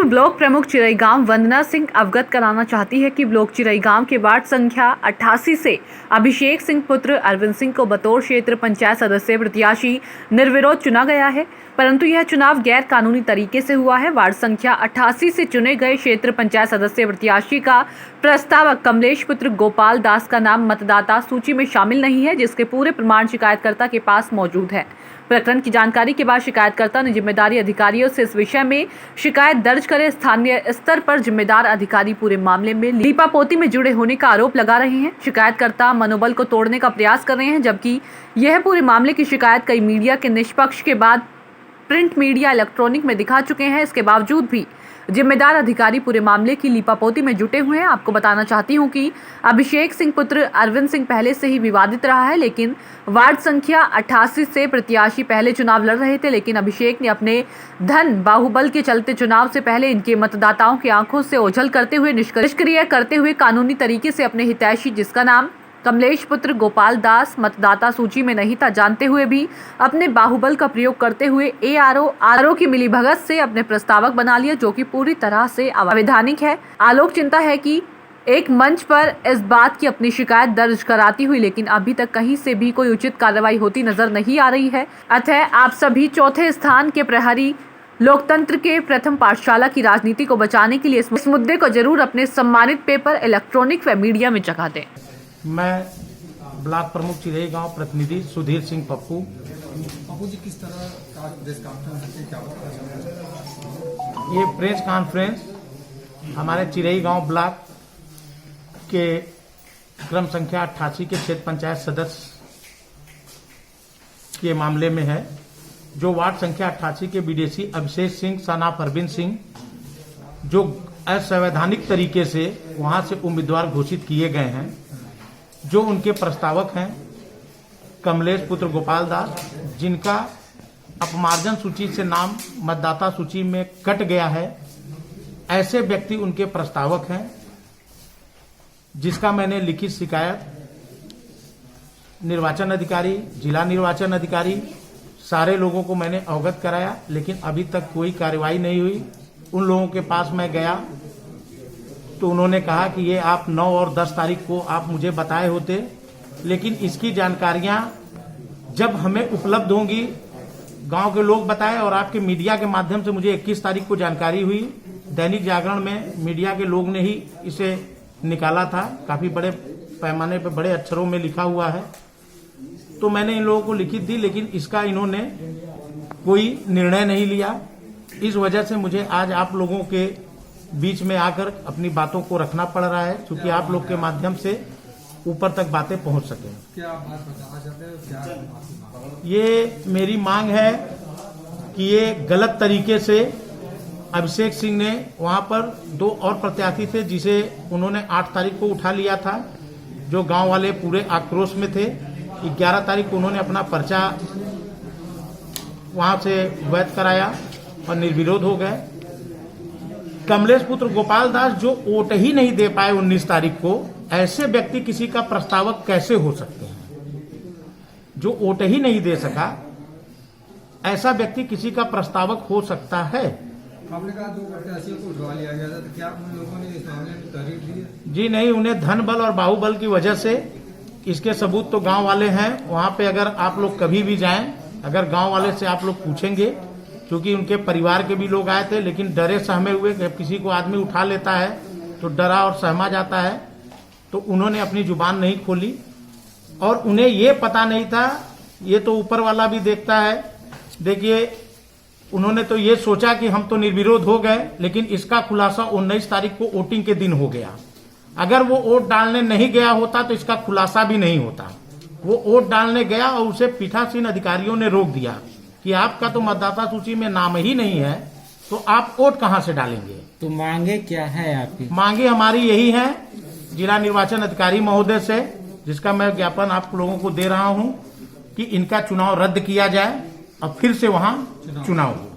पूर्व ब्लॉक प्रमुख चिरईगांव वंदना सिंह अवगत कराना चाहती है कि ब्लॉक चिरईगांव के वार्ड संख्या 88 से अभिषेक सिंह पुत्र अरविंद सिंह को बतौर क्षेत्र पंचायत सदस्य प्रत्याशी निर्विरोध चुना गया है, परंतु यह चुनाव गैर कानूनी तरीके से हुआ है। वार्ड संख्या 88 से चुने गए क्षेत्र पंचायत सदस्य प्रत्याशी का प्रस्तावक कमलेश पुत्र गोपाल दास का नाम मतदाता सूची में शामिल नहीं है, जिसके पूरे प्रमाण शिकायतकर्ता के पास मौजूद है। प्रकरण की जानकारी के बाद शिकायतकर्ता ने जिम्मेदारी अधिकारियों से इस विषय में शिकायत दर्ज करे। स्थानीय स्तर पर जिम्मेदार अधिकारी पूरे मामले में लीपापोती में जुड़े होने का आरोप लगा रहे हैं। शिकायतकर्ता मनोबल को तोड़ने का प्रयास कर रहे हैं, जबकि यह पूरे मामले की शिकायत कई मीडिया के निष्पक्ष के बाद प्रिंट मीडिया, इलेक्ट्रॉनिक में दिखा चुके हैं। इसके बावजूद भी जिम्मेदार अधिकारी पूरे मामले की लीपापोती में जुटे हुए हैं। आपको बताना चाहती हूं कि अभिषेक सिंह पुत्र अरविंद सिंह पहले से ही विवादित रहा है, लेकिन वार्ड संख्या 88 से प्रत्याशी पहले चुनाव लड़ रहे थे, लेकिन अभिषेक ने अपने धन बाहुबल के चलते चुनाव से पहले इनके मतदाताओं की आंखों से ओझल करते हुए, निष्क्रिय करते हुए कानूनी तरीके से अपने हितैषी, जिसका नाम कमलेश पुत्र गोपाल दास मतदाता सूची में नहीं था, जानते हुए भी अपने बाहुबल का प्रयोग करते हुए आरओ की मिलीभगत से अपने प्रस्तावक बना लिया, जो कि पूरी तरह से अवैधानिक है। आलोक चिंता है कि एक मंच पर इस बात की अपनी शिकायत दर्ज कराती हुई, लेकिन अभी तक कहीं से भी कोई उचित कार्रवाई होती नजर नहीं आ रही है। अतः आप सभी चौथे स्थान के प्रहरी लोकतंत्र के प्रथम पाठशाला की राजनीति को बचाने के लिए इस मुद्दे को जरूर अपने सम्मानित पेपर, इलेक्ट्रॉनिक व मीडिया में जगह दें। मैं ब्लॉक प्रमुख चिरईगांव प्रतिनिधि सुधीर सिंह पप्पू। पप्पू जी, किस तरह का प्रेस कॉन्फ्रेंस है, क्या बताना चाहते हैं? ये प्रेस कॉन्फ्रेंस हमारे चिरईगांव ब्लॉक के क्रम संख्या 88 के क्षेत्र पंचायत सदस्य के मामले में है, जो वार्ड संख्या 88 के विदेशी अभिषेक सिंह सनाफ अरविंद सिंह, जो असंवैधानिक तरीके से वहां से उम्मीदवार घोषित किए गए हैं, जो उनके प्रस्तावक हैं कमलेश पुत्र गोपाल दास, जिनका अपमार्जन सूची से नाम मतदाता सूची में कट गया है, ऐसे व्यक्ति उनके प्रस्तावक हैं, जिसका मैंने लिखित शिकायत निर्वाचन अधिकारी, जिला निर्वाचन अधिकारी, सारे लोगों को मैंने अवगत कराया, लेकिन अभी तक कोई कार्रवाई नहीं हुई। उन लोगों के पास मैं गया तो उन्होंने कहा कि ये आप 9 और 10 तारीख को आप मुझे बताए होते, लेकिन इसकी जानकारियां जब हमें उपलब्ध होंगी, गांव के लोग बताए और आपके मीडिया के माध्यम से मुझे 21 तारीख को जानकारी हुई। दैनिक जागरण में मीडिया के लोग ने ही इसे निकाला था, काफी बड़े पैमाने पर बड़े अक्षरों में लिखा हुआ है, तो मैंने इन लोगों को लिखित दी, लेकिन इसका इन्होंने कोई निर्णय नहीं लिया। इस वजह से मुझे आज आप लोगों के बीच में आकर अपनी बातों को रखना पड़ रहा है, क्योंकि आप लोग के माध्यम से ऊपर तक बातें पहुंच सके। क्या बात बताना चाहते हैं? क्या ये मेरी मांग है कि ये गलत तरीके से अभिषेक सिंह ने वहां पर 2 और प्रत्याशी थे, जिसे उन्होंने 8 तारीख को उठा लिया था, जो गांव वाले पूरे आक्रोश में थे। 11 तारीख को उन्होंने अपना पर्चा वहां से वैध कराया और निर्विरोध हो गए। कमलेश पुत्र गोपाल दास जो वोट ही नहीं दे पाए 19 तारीख को, ऐसे व्यक्ति किसी का प्रस्तावक कैसे हो सकते हैं? जो वोट ही नहीं दे सका, ऐसा व्यक्ति किसी का प्रस्तावक हो सकता है? आपने कहा 2 प्रत्याशियों को उठवा लिया गया था, तो क्या उन लोगों ने इस मामले में तहरीर दी है? जी नहीं, उन्हें धन बल और बाहुबल की वजह से, इसके सबूत तो गांव वाले हैं। वहां पे अगर आप लोग कभी भी जाएं, अगर गांव वाले से आप लोग पूछेंगे, क्योंकि उनके परिवार के भी लोग आए थे, लेकिन डरे सहमे हुए, किसी को आदमी उठा लेता है तो डरा और सहमा जाता है, तो उन्होंने अपनी जुबान नहीं खोली और उन्हें ये पता नहीं था। ये तो ऊपर वाला भी देखता है। देखिए, उन्होंने तो ये सोचा कि हम तो निर्विरोध हो गए, लेकिन इसका खुलासा 19 तारीख को वोटिंग के दिन हो गया। अगर वो वोट डालने नहीं गया होता तो इसका खुलासा भी नहीं होता। वो वोट डालने गया और उसे पीठासीन अधिकारियों ने रोक दिया कि आपका तो मतदाता सूची में नाम ही नहीं है, तो आप वोट कहां से डालेंगे? तो मांगे क्या है आपकी? मांगे हमारी यही है जिला निर्वाचन अधिकारी महोदय से, जिसका मैं ज्ञापन आप लोगों को दे रहा हूं, कि इनका चुनाव रद्द किया जाए और फिर से वहां चुनाव हो।